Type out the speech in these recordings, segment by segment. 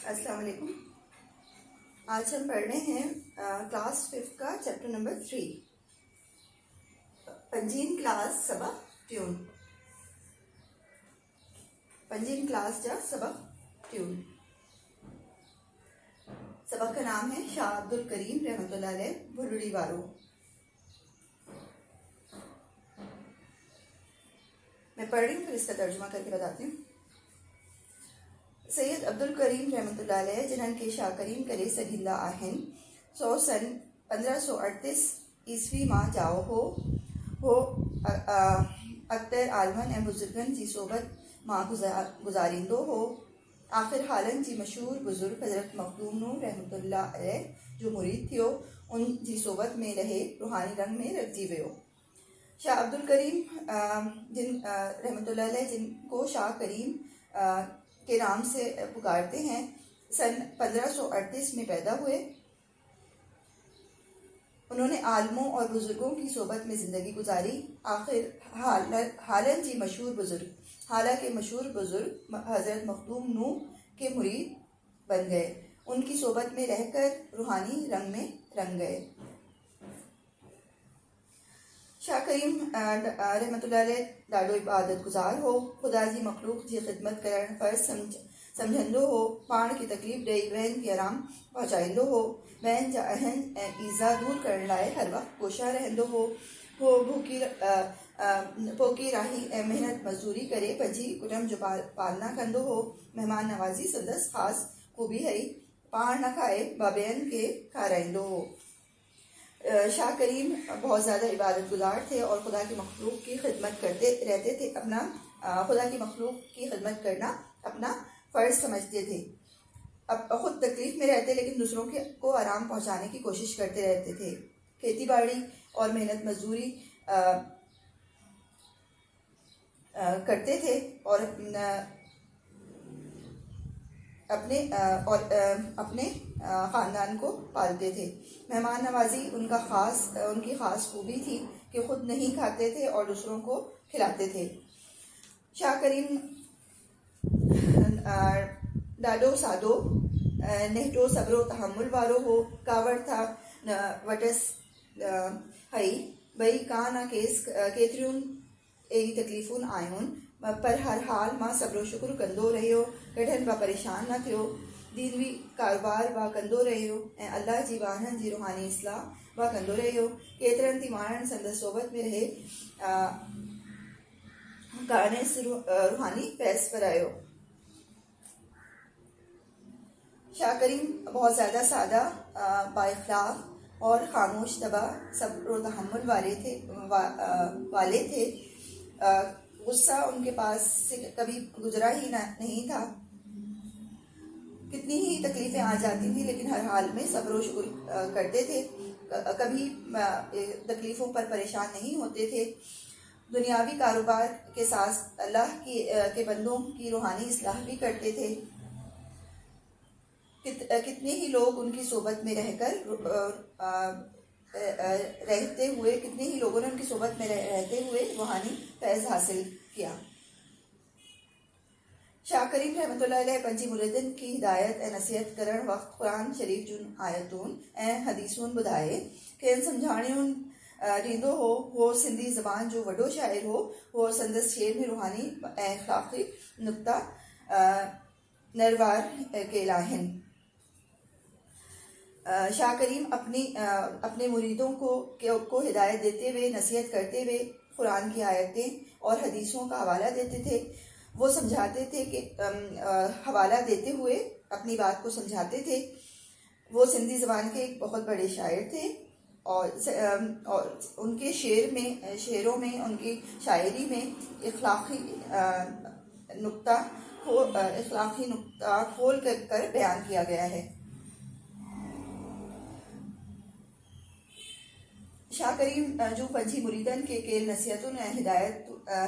अस्सलाम वालेकुम। आज हम पढ़ रहे हैं क्लास 5 का चैप्टर नंबर 3, पंजीन क्लास सबक ट्यून। पंजीन क्लास जा सबक ट्यून। सबक का नाम है शाह अब्दुल करीम रहमतुल्लाह अलैह भुरड़ी वारो। मैं पढ़ रही हूँ, फिर इसका तर्जुमा करके बताती हूँ। सैयद अब्दुल करीम रहमतुल्लाह अलैह जिन्हनि खे शाह करीम करे सघींदा आहिनि, सो सन 1538 ईस्वी मां जाओ हो अख्तर आलमनि ऐं बुज़ुर्गनि जी सोबत मां गुज़ारींदो हो। आख़िर हालनि जी मशहूर बुज़ुर्ग हज़रत मखदूम नूर रहमतुल्लाह अलैह जो मुरीद थियो, उन जी सोबत में रहे रूहानी रंग में रखजी वियो। शाह अब्दुल करीम रहमतुल्लाह अलैह जिनको शाह करीम के नाम से पुकारते हैं, सन 1538 में पैदा हुए। उन्होंने आलमों और बुजुर्गों की सोबत में ज़िंदगी गुजारी। आखिर हालन जी मशहूर बुजुर्ग, हालांकि मशहूर बुजुर्ग हज़रत मखदूम नूह के मुरीद बन गए। उनकी सोबत में रहकर रूहानी रंग में रंग गए। शाह करीम रहमतुल्लाह अलैह ॾाढो इबादत गुज़ार हो। खुदा जी मखलूक जी ख़िदमत करण फ़र्ज़ सम्झंदो हो। पाण खे तकलीफ़ ॾेई ॿियनि खे आराम पहुचाईंदो हो। ॿियनि जा अहन ऐं ईज़ा दूर करण लाइ हर वक़्तु कोशा रहंदो हो। पोकी राही ऐं महिनत मज़दूरी करे पंहिंजी कुटुंब जो पालना कंदो हो। महिमान नवाज़ी संदसि ख़ासि खूबी हुई। पाण न खाए ॿियनि खे खाराईंदो हो। शाह करीम बहुत ज़्यादा इबादत गुजार थे और खुदा की मखलूक की खिदमत करते रहते थे। खुदा की मखलूक की खिदमत करना अपना फ़र्ज समझते थे। अब खुद तकलीफ़ में रहते, लेकिन दूसरों को आराम पहुंचाने की कोशिश करते रहते थे। खेती बाड़ी और मेहनत मजदूरी करते थे और अपने ख़ानदान को पालते थे। मेहमान नवाजी उनकी ख़ास खूबी थी कि खुद नहीं खाते थे और दूसरों को खिलाते थे। शाह करीम ॾाढो सादो नेहटो सबरो तहमुल वारो हो। कावड़ था वटस हई भई का न केतिरियूं अहिड़ी तकलीफ़ूं आयूं, पर हर हाल मां सबरो शुक्र कंदो रहियो। कॾहिं बि परेशान न थियो। दीनवी कारोबार बि कंदो रहियो ऐं अल्लाह जी वाहननि जी रूहानी इस्लाह बि कंदो रहियो। केतिरनि थी माण्हुनि संदसि सोबत में रहे रूहानी फैज़ करायो। शाह करीम बहुत ज़्यादा सादा, बाइख़लाक़ और खामोश तबा सब्र तहम्मुल वाले थे। गुस्सा उनके पास से कभी गुजरा ही नहीं था। कितनी ही तकलीफ़ें आ जाती थी, लेकिन हर हाल में सब्र और शुक्र करते थे। कभी तकलीफ़ों पर परेशान नहीं होते थे। दुनियावी कारोबार के साथ अल्लाह के बंदों की रूहानी इस्लाह भी करते थे। कितने ही लोग उनकी सोबत में कितने ही लोगों ने उनकी सोबत में रहते हुए रूहानी फैज़ हासिल किया। शाह करीम रहमतुल्लाह अलैह पंहिंजी मुरीदनि की हिदायत ऐं नसीहत करण वक़्तु क़ुरान शरीफ़ जूं आयतूं ऐं हदीसूं ॿुधाए खेनि सम्झाणियूं ॾींदो हो। वो सिंधी ज़बान जो वॾो शाइर हो। वो संदसि शेर में रूहानी ऐं अख़लाक़ी नुक़्ता नरवार कयल आहिनि। शाह करीम अपने मुरीदों को हिदायत देते हुए, नसीहत करते हुए कुरान की आयतें और हदीसों का हवाला देते थे। वो समझाते थे कि हवाला देते हुए अपनी बात को समझाते थे। वो सिंधी ज़बान के एक बहुत बड़े शायर थे और उनके शेरों में उनकी शायरी में इखलाकी नुक्ता खोल कर बयान किया गया है। शाह करीम जो पंहिंजी मुरीदनि खे केल नसीहतुनि ऐं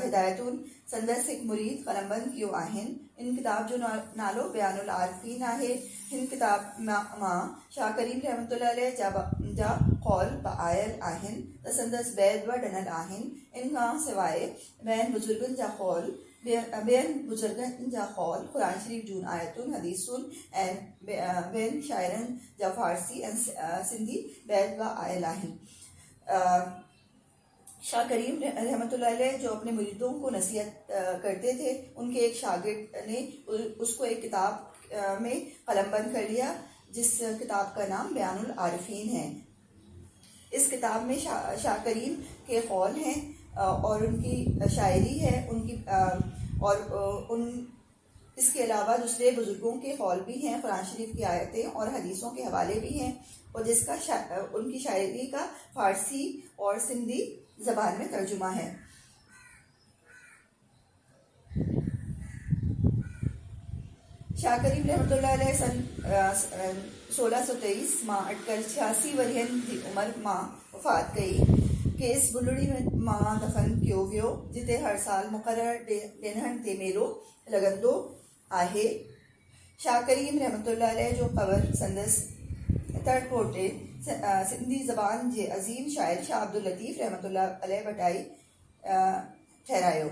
हिदायतुनि संदसि हिकु मुरीद क़लमबंद कियो आहिनि। इन किताब जो नालो बयानुल आरिफ़ीन आहे। हिन किताब मां शाह करीम रहमतुल्लाह अलैह जा कौल आयल आहिनि त संदसि बैद बि ॾिनल आहिनि। इन खां सवाइ ॿियनि बुज़ुर्गनि जा कौल बेन बुजुर्गन जा कौल कुरान शरीफ जून आयतुन हदीसुन एंड बेन शायरन जा फारसी एंड सिंधी बैद व आयलाहिन। शाह करीम रहमतुल्लाह अलैह जो अपने मुरीदों को नसीहत करते थे, उनके एक शागिर्द ने उसको एक किताब में कलमबंद कर लिया जिस किताब का नाम बयानुल आरिफीन है। इस किताब में शाह करीम के कौल हैं और उनकी शायरी है, उनकी और उन इसके अलावा दूसरे बुजुर्गों के कौल भी हैं, कुरान शरीफ की आयतें और हदीसों के हवाले भी हैं, और जिसका उनकी शायरी का फारसी और सिंधी ज़बान में तर्जुमा है। शाह करीम रहमतुल्लाह अलैह सन 1623 मां अटकर 86 वरियन की उम्र मां वफात गई कि इस बुलड़ी में मां दफन कियो वियो जिते हर साल मुकर्रर ॾिणनि ते मेलो लॻंदो आहे। शाह करीम रहमतुल्लाह अलैह जो क़बर संदसि तड़पोटे सिंधी ज़बान जे अज़ीम शाइर शाह अब्दुल लतीफ़ रहमतुल्लाह अलैह भटाई ठहरायो।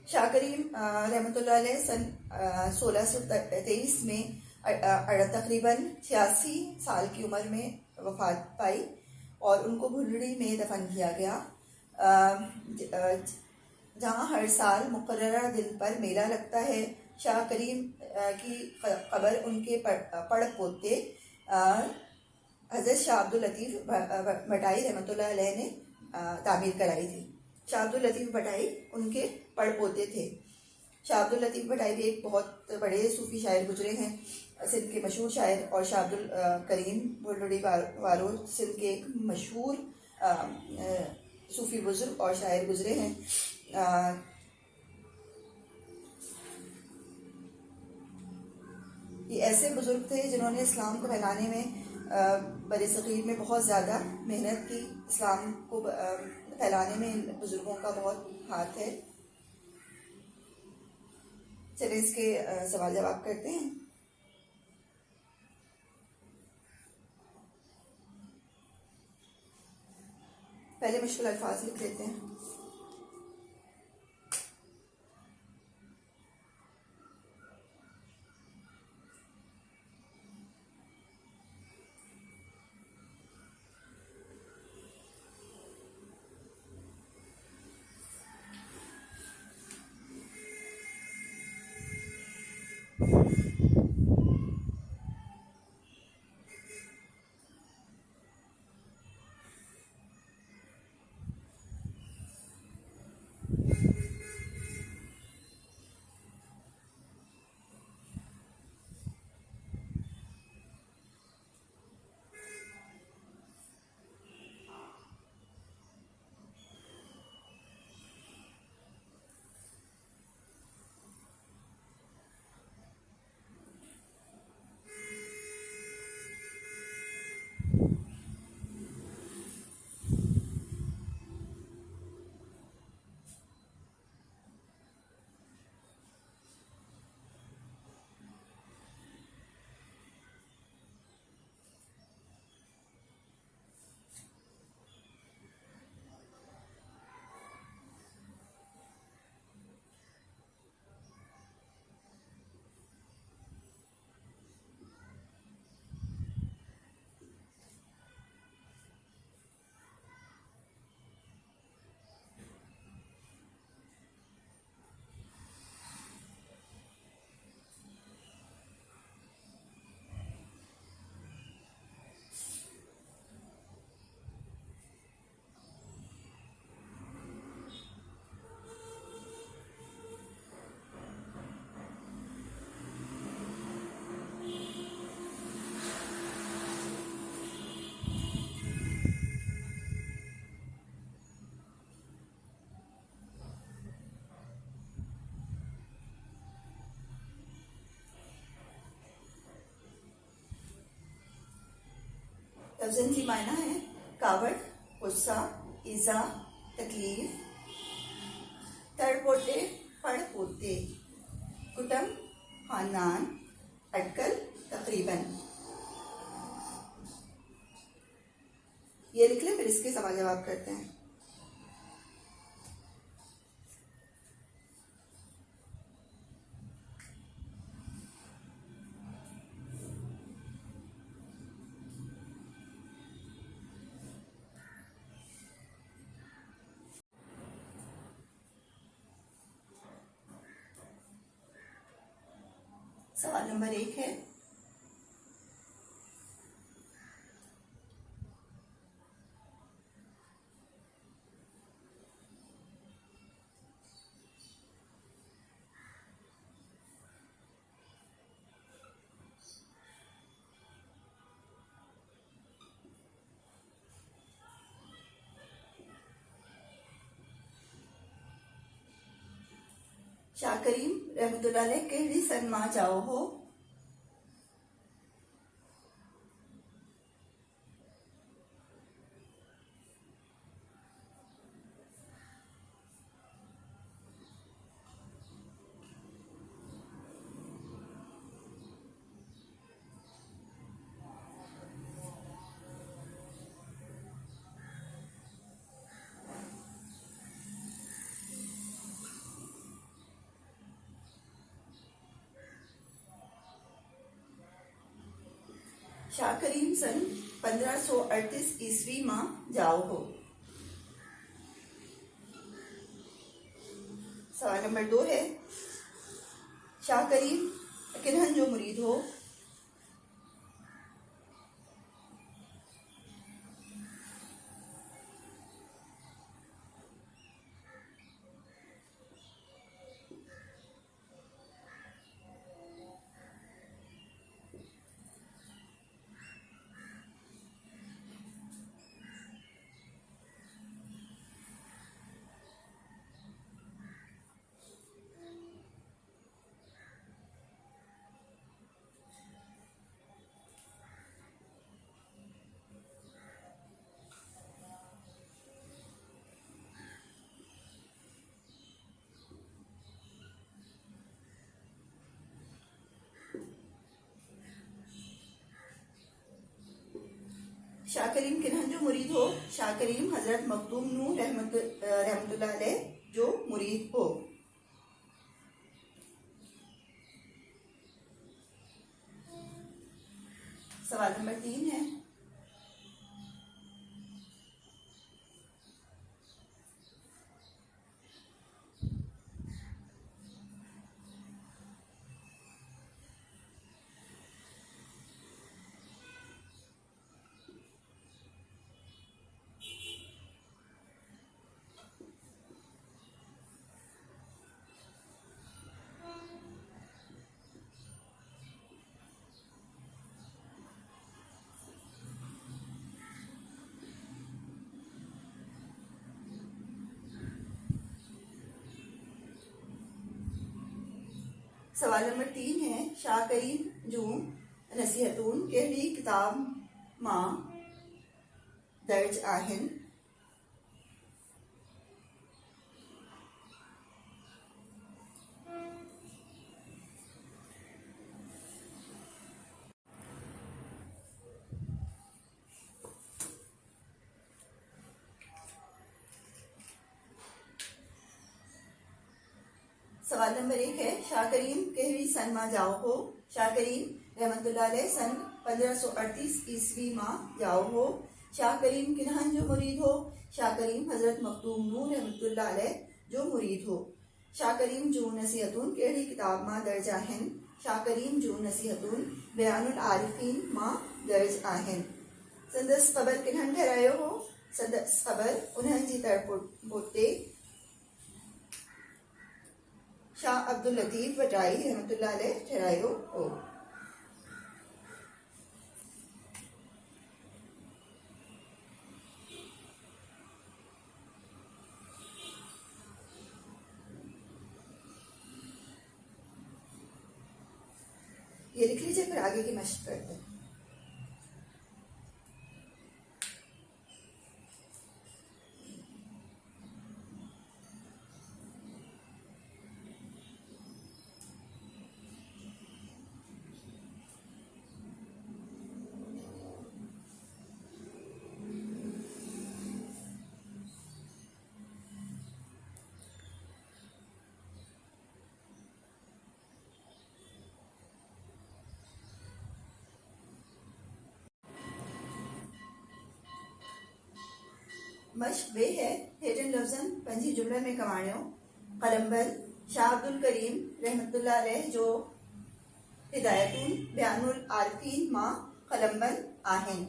शाह करीम रहमतुल्लाह अलैह सन 1623 में तकरीबन 86 साल की उम्र में वफात पाई और उनको भुलड़ी में दफन किया गया, जहाँ हर साल मुकर्ररा दिन पर मेला लगता है। शाह करीम की कब्र उनके पड़ पोते हज़रत शाह अब्दुल लतीफ़ भटाई रहमतुल्लाह अलैह ने तामीर कराई थी। शाह अब्दुल लतीफ़ भटाई उनके पड़ पोते थे। शाह अब्दुल लतीफ़ भटाई भी एक बहुत बड़े सूफ़ी शायर गुजरे हैं, सिंध के मशहूर शायर, और शाह अब्दुल करीम भुलड़ी वालों सिंध के एक मशहूर सूफ़ी बुजुर्ग और शायर गुजरे हैं। ये ऐसे बुजुर्ग थे जिन्होंने इस्लाम को फैलाने में बरसग़ीर में बहुत ज़्यादा मेहनत की। इस्लाम को फैलाने में इन बुजुर्गों का बहुत हाथ है। चलिए इसके सवाल जवाब करते हैं। पहले मुश्किल अल्फाज लिख लेते हैं। तवज़न की मायना है कावड़, गुस्सा, ईज़ा, तकलीफ। तड़पोते, पड़ पोते, कुटुंब, खानदान, अटकल, तकरीबन। ये लिख लें, फिर इसके सवाल जवाब करते हैं। सवाल नंबर 1 है, शाह करीम रहमतुल्लाह अलैह केड़ी सन मां जाओ हो। शाह करीम सन 1538 ईस्वी में जाओ हो। सवाल नंबर 2 है, शाह करीम किन्हन जो मुरीद हो। शाह करीम किन्हन जो मुरीद हो। शाह करीम हजरत मखदूम नूर रहमतुल्लाह अलैह जो मुरीद हो। सवाल नंबर 3 है, सवाल नंबर 3 है, शाह करीम जूं नसीहतून केड़ी किताब मां दर्ज आहिन। सवाल नंबर 1 है, शाह करीम केड़ी सन मां जाओ हो। शाह करीम रहमतुल्लाह अलैह सन 1538 ईस्वी मां जाओ हो। शाह करीम किन्हन जो मुरीद हो। शाह करीम हजरत मखदूम नूर रहमतुल्लाह अलैह जो मुरीद हो। शाह करीम जूं नसीहतून केड़ी किताब मां दर्ज आहिन। शाह करीम जूं नसीहतून बयानुल आरिफीन मां दर्ज आहिन। संदस ख़बर किन्हन ठहरायो हो। संदस ख़बर उन्हनि जी तरपोते शाह अब्दुल लतीफ वटाई रहमतुल्लाह अलैह ठहरायो हो। ये लिख लीजिए, फिर आगे की मशक करते हैं। मश्क वे है, हेठन लफ्ज़न पंजी जुमला में कमाणियो। कलम्बल शाह अब्दुल करीम रहमतुल्लाह अलैह जो हिदायतून बयानुल आरफीन मां कलमबन आहिन।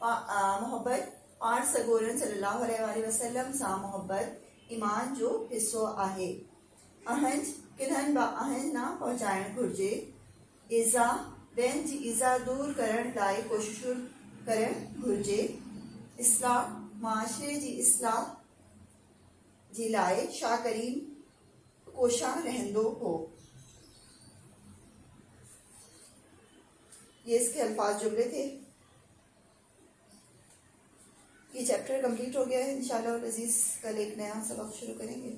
मोहब्बत पाण सगोरन सल्लल्लाहु अलैहि वसल्लम सां मोहब्बत ईमान जो हिस्सो आहे। अहंज किन्हनि बि अहंज न पहुचाइणु घुर्जे। इज़ा ॿियनि जी इज़ा दूर करण लाइ कोशिशूं करणु घुर्जे। इस्लाह माशरे जी इस्लाह जी लाइ शाह करीम कोशां रहंदो हो। ये इसके अल्फाज जुमले थे। ये चैप्टर कंप्लीट हो गया है। इंशाल्लाह अजीज कल एक नया सबक शुरू करेंगे।